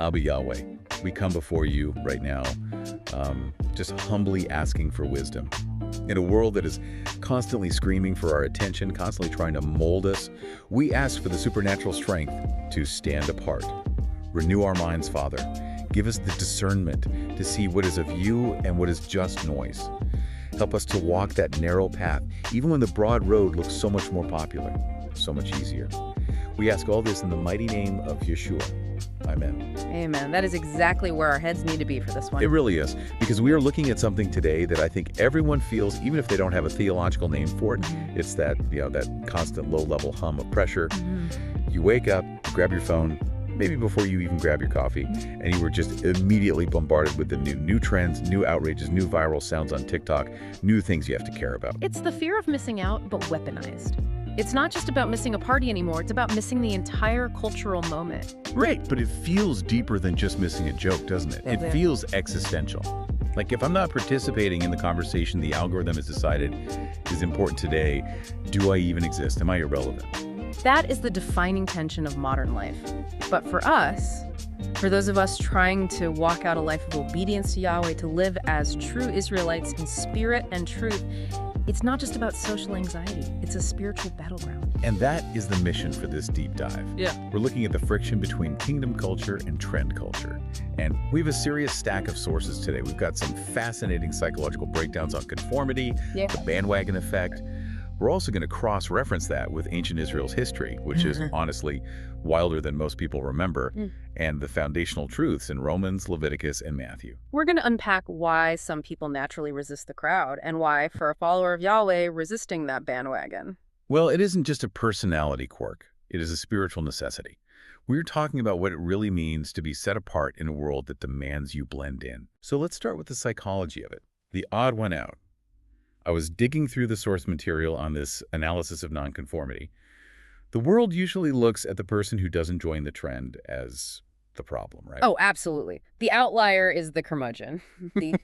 I'll be Yahweh. We come before you right now, just humbly asking for wisdom. In a world that is constantly screaming for our attention, constantly trying to mold us, we ask for the supernatural strength to stand apart. Renew our minds, Father. Give us the discernment to see what is of you and what is just noise. Help us to walk that narrow path, even when the broad road looks so much more popular, so much easier. We ask all this in the mighty name of Yeshua. Amen. Amen. That is exactly where our heads need to be for this one. It really is, because we are looking at something today that I think everyone feels, even if they don't have a theological name for it. It's that, that constant low-level hum of pressure. You wake up, grab your phone, maybe before you even grab your coffee, and you were just immediately bombarded with the new trends, new outrages, new viral sounds on TikTok, new things you have to care about. It's the fear of missing out, but weaponized. It's not just about missing a party anymore, it's about missing the entire cultural moment. Right, but it feels deeper than just missing a joke, doesn't it? It feels existential. Like, if I'm not participating in the conversation the algorithm has decided is important today, do I even exist? Am I irrelevant? That is the defining tension of modern life. But for us, for those of us trying to walk out a life of obedience to Yahweh, to live as true Israelites in spirit and truth, it's not just about social anxiety. It's a spiritual battleground. And that is the mission for this deep dive. Yeah. We're looking at the friction between kingdom culture and trend culture. And we have a serious stack of sources today. We've got some fascinating psychological breakdowns on conformity, the bandwagon effect. We're also going to cross-reference that with ancient Israel's history, which is honestly wilder than most people remember, and the foundational truths in Romans, Leviticus, and Matthew. We're going to unpack why some people naturally resist the crowd and why, for a follower of Yahweh, resisting that bandwagon. Well, it isn't just a personality quirk. It is a spiritual necessity. We're talking about what it really means to be set apart in a world that demands you blend in. So let's start with the psychology of it. The odd one out. I was digging through the source material on this analysis of nonconformity. The world usually looks at the person who doesn't join the trend as the problem, right? Oh, absolutely. The outlier is the curmudgeon. The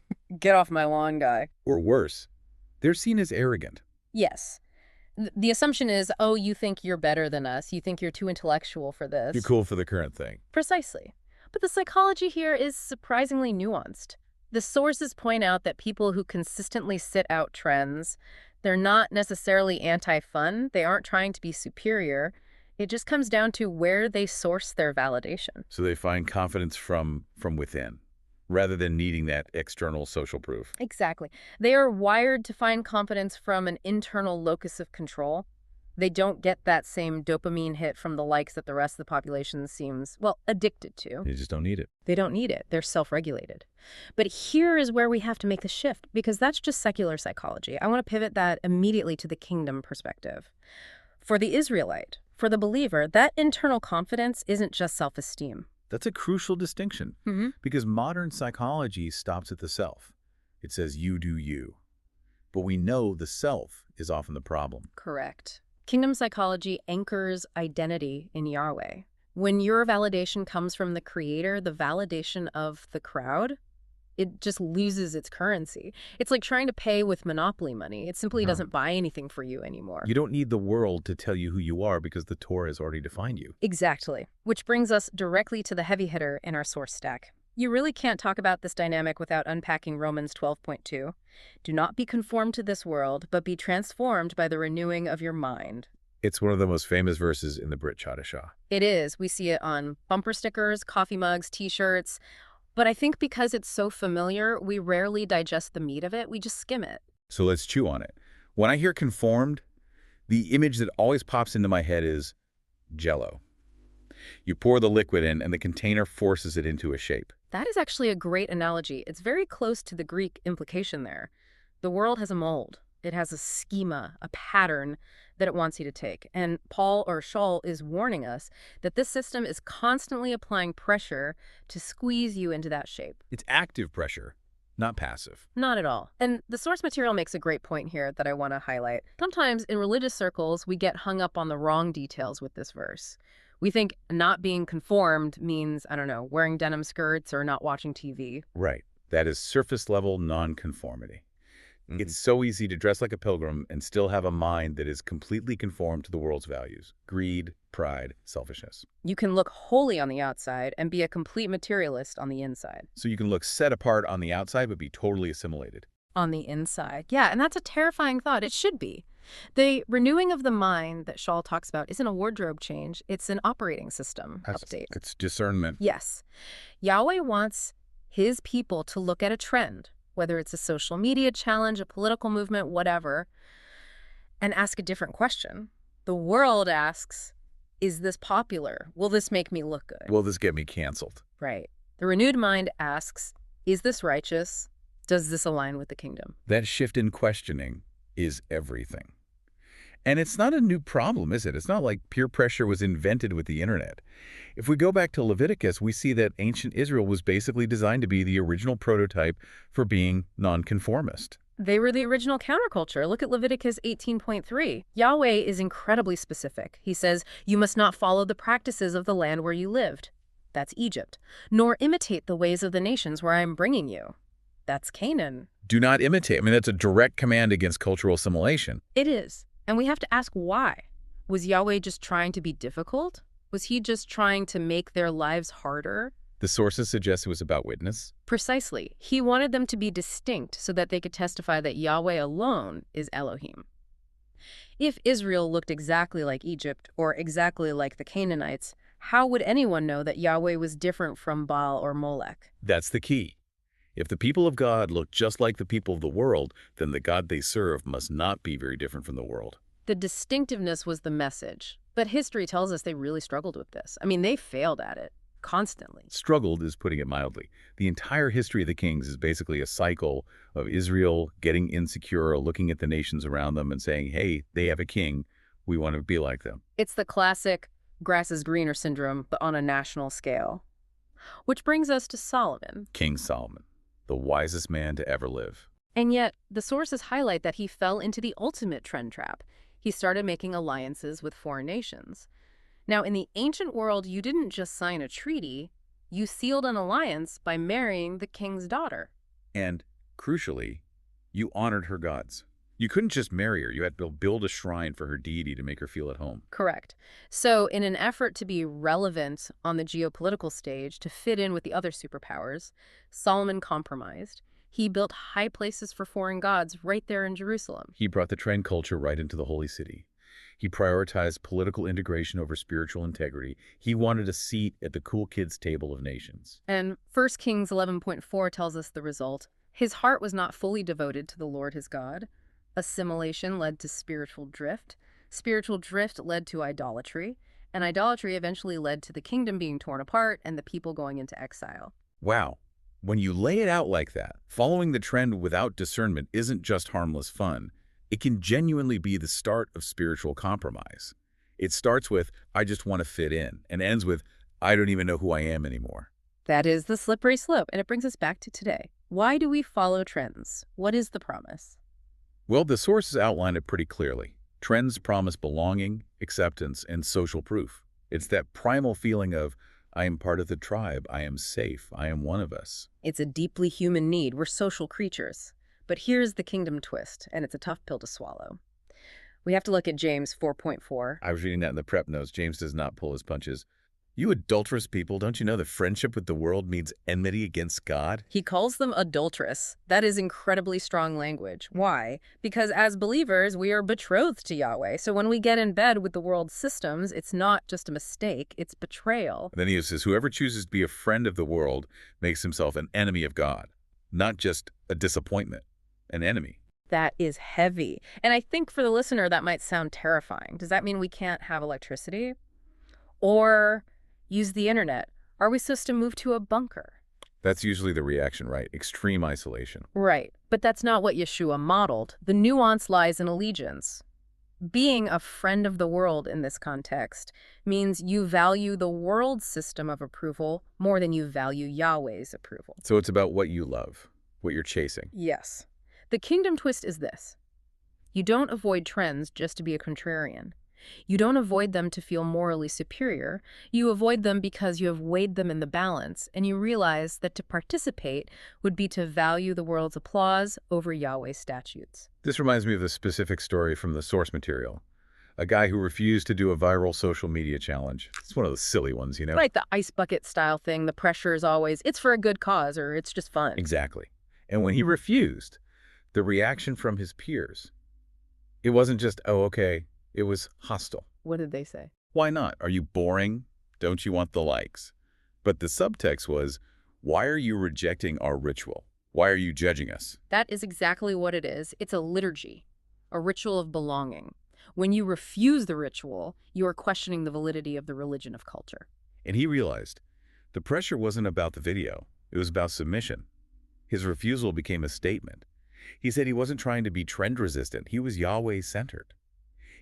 get off my lawn guy. Or worse, they're seen as arrogant. Yes. The assumption is, oh, you think you're better than us. You think you're too intellectual for this. You're cool for the current thing. Precisely. But the psychology here is surprisingly nuanced. The sources point out that people who consistently sit out trends, they're not necessarily anti-fun. They aren't trying to be superior. It just comes down to where they source their validation. So they find confidence from within, rather than needing that external social proof. Exactly. They are wired to find confidence from an internal locus of control. They don't get that same dopamine hit from the likes that the rest of the population seems, well, addicted to. They just don't need it. They don't need it. They're self-regulated. But here is where we have to make the shift, because that's just secular psychology. I want to pivot that immediately to the kingdom perspective. For the Israelite, for the believer, that internal confidence isn't just self-esteem. That's a crucial distinction, because modern psychology stops at the self. It says, you do you. But we know the self is often the problem. Correct. Kingdom psychology anchors identity in Yahweh. When your validation comes from the Creator, the validation of the crowd, it just loses its currency. It's like trying to pay with monopoly money. It simply doesn't buy anything for you anymore. You don't need the world to tell you who you are because the Torah has already defined you. Exactly. Which brings us directly to the heavy hitter in our source stack. You really can't talk about this dynamic without unpacking Romans 12.2. Do not be conformed to this world, but be transformed by the renewing of your mind. It's one of the most famous verses in the Brit Chadashah. It is. We see it on bumper stickers, coffee mugs, T-shirts. But I think because it's so familiar, we rarely digest the meat of it. We just skim it. So let's chew on it. When I hear conformed, the image that always pops into my head is Jell-O. You pour the liquid in, and the container forces it into a shape. That is actually a great analogy. It's very close to the Greek implication there. The world has a mold. It has a schema, a pattern that it wants you to take. And Paul or Shaul is warning us that this system is constantly applying pressure to squeeze you into that shape. It's active pressure, not passive. Not at all. And the source material makes a great point here that I want to highlight. Sometimes in religious circles, we get hung up on the wrong details with this verse. We think not being conformed means, I don't know, wearing denim skirts or not watching TV. Right. That is surface-level nonconformity. It's so easy to dress like a pilgrim and still have a mind that is completely conformed to the world's values. Greed, pride, selfishness. You can look holy on the outside and be a complete materialist on the inside. So you can look set apart on the outside but be totally assimilated. On the inside. Yeah, and that's a terrifying thought. It should be. The renewing of the mind that Shaul talks about isn't a wardrobe change. It's an operating system update. It's discernment. Yes. Yahweh wants his people to look at a trend, whether it's a social media challenge, a political movement, whatever, and ask a different question. The world asks, is this popular? Will this make me look good? Will this get me canceled? Right. The renewed mind asks, is this righteous? Does this align with the kingdom? That shift in questioning is everything. And it's not a new problem, is it? It's not like peer pressure was invented with the internet. If we go back to Leviticus, we see that ancient Israel was basically designed to be the original prototype for being nonconformist. They were the original counterculture. Look at Leviticus 18.3. Yahweh is incredibly specific. He says, you must not follow the practices of the land where you lived. That's Egypt. Nor imitate the ways of the nations where I am bringing you. That's Canaan. Do not imitate. I mean, that's a direct command against cultural assimilation. It is. And we have to ask why. Was Yahweh just trying to be difficult? Was he just trying to make their lives harder? The sources suggest it was about witness. Precisely. He wanted them to be distinct so that they could testify that Yahweh alone is Elohim. If Israel looked exactly like Egypt or exactly like the Canaanites, how would anyone know that Yahweh was different from Baal or Molech? That's the key. If the people of God look just like the people of the world, then the God they serve must not be very different from the world. The distinctiveness was the message, but history tells us they really struggled with this. I mean, they failed at it constantly. Struggled is putting it mildly. The entire history of the kings is basically a cycle of Israel getting insecure, looking at the nations around them and saying, hey, they have a king, we want to be like them. It's the classic grass is greener syndrome, but on a national scale. Which brings us to Solomon. King Solomon, the wisest man to ever live. And yet, the sources highlight that he fell into the ultimate trend trap. He started making alliances with foreign nations. Now, in the ancient world, you didn't just sign a treaty, you sealed an alliance by marrying the king's daughter. And, crucially, you honored her gods. You couldn't just marry her. You had to build a shrine for her deity to make her feel at home. Correct. So, in an effort to be relevant on the geopolitical stage, to fit in with the other superpowers, Solomon compromised. He built high places for foreign gods right there in Jerusalem. He brought the trend culture right into the holy city. He prioritized political integration over spiritual integrity. He wanted a seat at the cool kids' table of nations. And 1 Kings 11.4 tells us the result. His heart was not fully devoted to the Lord his God. Assimilation led to spiritual drift. Spiritual drift led to idolatry. And idolatry eventually led to the kingdom being torn apart and the people going into exile. Wow. When you lay it out like that, following the trend without discernment isn't just harmless fun. It can genuinely be the start of spiritual compromise. It starts with, I just want to fit in, and ends with, I don't even know who I am anymore. That is the slippery slope, and it brings us back to today. Why do we follow trends? What is the promise? Well, the sources outline it pretty clearly. Trends promise belonging, acceptance, and social proof. It's that primal feeling of, I am part of the tribe, I am safe, I am one of us. It's a deeply human need. We're social creatures. But here's the kingdom twist, and it's a tough pill to swallow. We have to look at James 4.4. I was reading that in the prep notes. James does not pull his punches. You adulterous people, don't you know that friendship with the world means enmity against God? He calls them adulterous. That is incredibly strong language. Why? Because as believers, we are betrothed to Yahweh. So when we get in bed with the world's systems, it's not just a mistake, it's betrayal. And then he says, whoever chooses to be a friend of the world makes himself an enemy of God, not just a disappointment, an enemy. That is heavy. And I think for the listener, that might sound terrifying. Does that mean we can't have electricity? Or use the internet? Are we supposed to move to a bunker? That's usually the reaction, right? Extreme isolation. Right. But that's not what Yeshua modeled. The nuance lies in allegiance. Being a friend of the world in this context means you value the world's system of approval more than you value Yahweh's approval. So it's about what you love, what you're chasing. Yes. The kingdom twist is this. You don't avoid trends just to be a contrarian. You don't avoid them to feel morally superior. You avoid them because you have weighed them in the balance, and you realize that to participate would be to value the world's applause over Yahweh's statutes. This reminds me of a specific story from the source material. A guy who refused to do a viral social media challenge. It's one of those silly ones, you know? Like the ice bucket style thing, the pressure is always, it's for a good cause or it's just fun. Exactly. And when he refused, the reaction from his peers, it wasn't just, oh, okay, it was hostile. What did they say? Why not? Are you boring? Don't you want the likes? But the subtext was, why are you rejecting our ritual? Why are you judging us? That is exactly what it is. It's a liturgy, a ritual of belonging. When you refuse the ritual, you are questioning the validity of the religion of culture. And he realized the pressure wasn't about the video. It was about submission. His refusal became a statement. He said he wasn't trying to be trend-resistant. He was Yahweh-centered.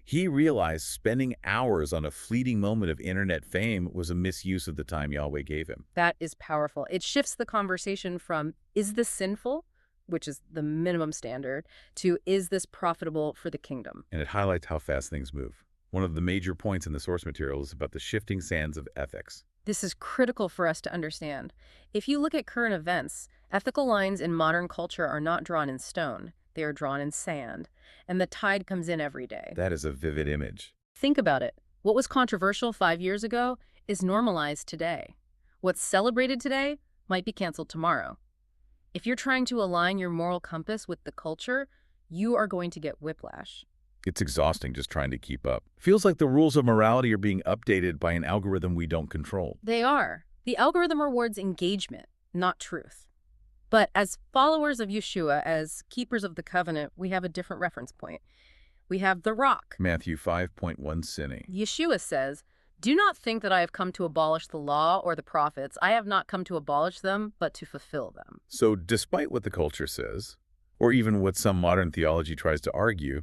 He realized spending hours on a fleeting moment of internet fame was a misuse of the time Yahweh gave him. That is powerful. It shifts the conversation from, is this sinful, which is the minimum standard, to, is this profitable for the kingdom? And it highlights how fast things move. One of the major points in the source material is about the shifting sands of ethics. This is critical for us to understand. If you look at current events, ethical lines in modern culture are not drawn in stone. They are drawn in sand, and the tide comes in every day. That is a vivid image. Think about it. What was controversial 5 years ago is normalized today. What's celebrated today might be canceled tomorrow. If you're trying to align your moral compass with the culture, you are going to get whiplash. It's exhausting just trying to keep up. Feels like the rules of morality are being updated by an algorithm we don't control. They are. The algorithm rewards engagement, not truth. But as followers of Yeshua, as keepers of the covenant, we have a different reference point. We have the rock. Matthew 5.1 sinning. Yeshua says, "Do not think that I have come to abolish the law or the prophets. I have not come to abolish them, but to fulfill them." So despite what the culture says, or even what some modern theology tries to argue,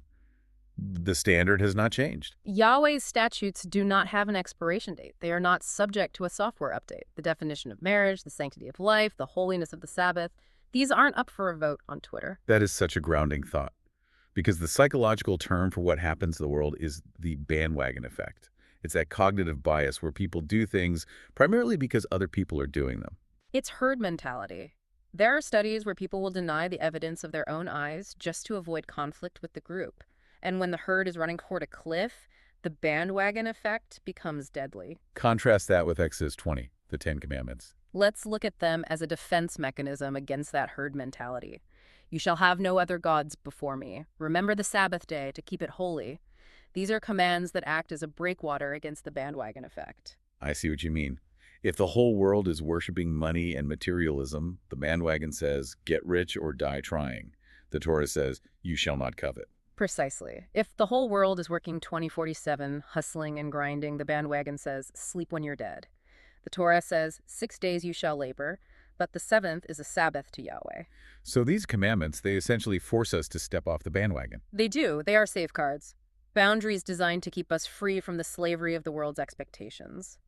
the standard has not changed. Yahweh's statutes do not have an expiration date. They are not subject to a software update. The definition of marriage, the sanctity of life, the holiness of the Sabbath, these aren't up for a vote on Twitter. That is such a grounding thought, because the psychological term for what happens to the world is the bandwagon effect. It's that cognitive bias where people do things primarily because other people are doing them. It's herd mentality. There are studies where people will deny the evidence of their own eyes just to avoid conflict with the group. And when the herd is running toward a cliff, the bandwagon effect becomes deadly. Contrast that with Exodus 20, the 10 Commandments. Let's look at them as a defense mechanism against that herd mentality. You shall have no other gods before me. Remember the Sabbath day to keep it holy. These are commands that act as a breakwater against the bandwagon effect. I see what you mean. If the whole world is worshiping money and materialism, the bandwagon says, get rich or die trying. The Torah says, you shall not covet. Precisely. If the whole world is working 20/47, hustling and grinding, the bandwagon says, sleep when you're dead. The Torah says, 6 days you shall labor, but the seventh is a Sabbath to Yahweh. So these commandments, they essentially force us to step off the bandwagon. They do. They are safeguards. Boundaries designed to keep us free from the slavery of the world's expectations.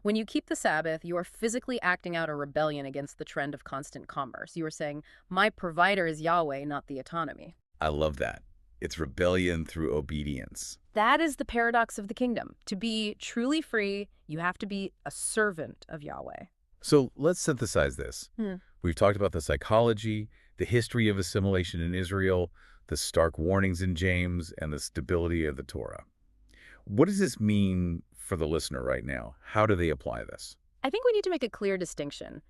When you keep the Sabbath, you are physically acting out a rebellion against the trend of constant commerce. You are saying, my provider is Yahweh, not the autonomy. I love that. It's rebellion through obedience. That is the paradox of the kingdom. To be truly free, you have to be a servant of Yahweh. So let's synthesize this. We've talked about the psychology, the history of assimilation in Israel, the stark warnings in James, and the stability of the Torah. What does this mean for the listener right now? How do they apply this? I think we need to make a clear distinction.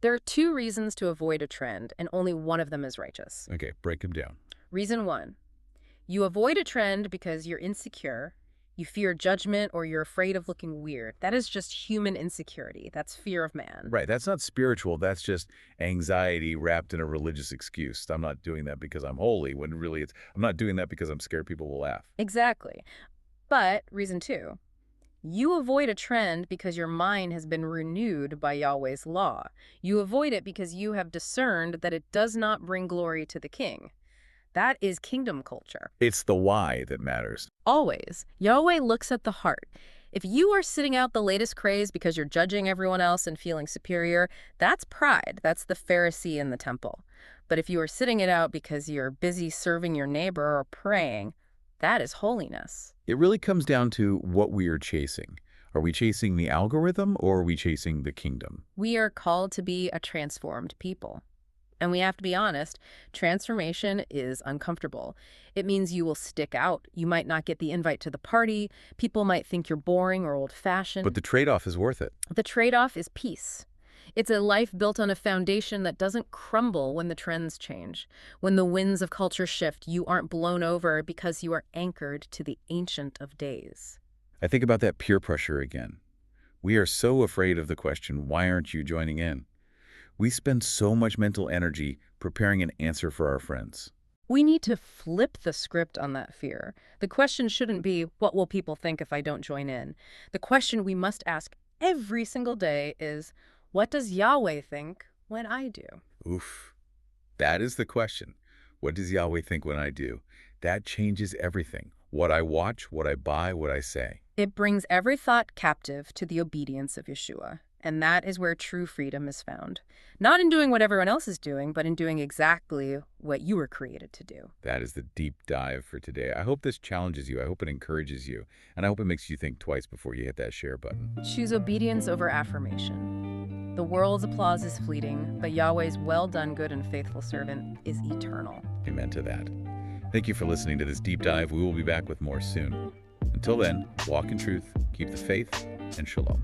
There are 2 reasons to avoid a trend, and only one of them is righteous. Okay, break them down. Reason 1. You avoid a trend because you're insecure, you fear judgment, or you're afraid of looking weird. That is just human insecurity. That's fear of man. Right, that's not spiritual. That's just anxiety wrapped in a religious excuse. I'm not doing that because I'm holy, when really I'm not doing that because I'm scared people will laugh. Exactly. But reason 2. You avoid a trend because your mind has been renewed by Yahweh's law. You avoid it because you have discerned that it does not bring glory to the king. That is kingdom culture. It's the why that matters. Always. Yahweh looks at the heart. If you are sitting out the latest craze because you're judging everyone else and feeling superior, that's pride. That's the Pharisee in the temple. But if you are sitting it out because you're busy serving your neighbor or praying, That is holiness. It really comes down to what we are chasing. Are we chasing the algorithm or are we chasing the kingdom? We are called to be a transformed people. And we have to be honest, transformation is uncomfortable. It means you will stick out. You might not get the invite to the party. People might think you're boring or old-fashioned. But the trade-off is worth it. The trade-off is peace. It's a life built on a foundation that doesn't crumble when the trends change. When the winds of culture shift, you aren't blown over because you are anchored to the Ancient of Days. I think about that peer pressure again. We are so afraid of the question, why aren't you joining in? We spend so much mental energy preparing an answer for our friends. We need to flip the script on that fear. The question shouldn't be, what will people think if I don't join in? The question we must ask every single day is, what does Yahweh think when I do? Oof. That is the question. What does Yahweh think when I do? That changes everything. What I watch, what I buy, what I say. It brings every thought captive to the obedience of Yeshua. And that is where true freedom is found. Not in doing what everyone else is doing, but in doing exactly what you were created to do. That is the deep dive for today. I hope this challenges you. I hope it encourages you. And I hope it makes you think twice before you hit that share button. Choose obedience over affirmation. The world's applause is fleeting, but Yahweh's well done, good and faithful servant is eternal. Amen to that. Thank you for listening to this deep dive. We will be back with more soon. Until then, walk in truth, keep the faith, and shalom.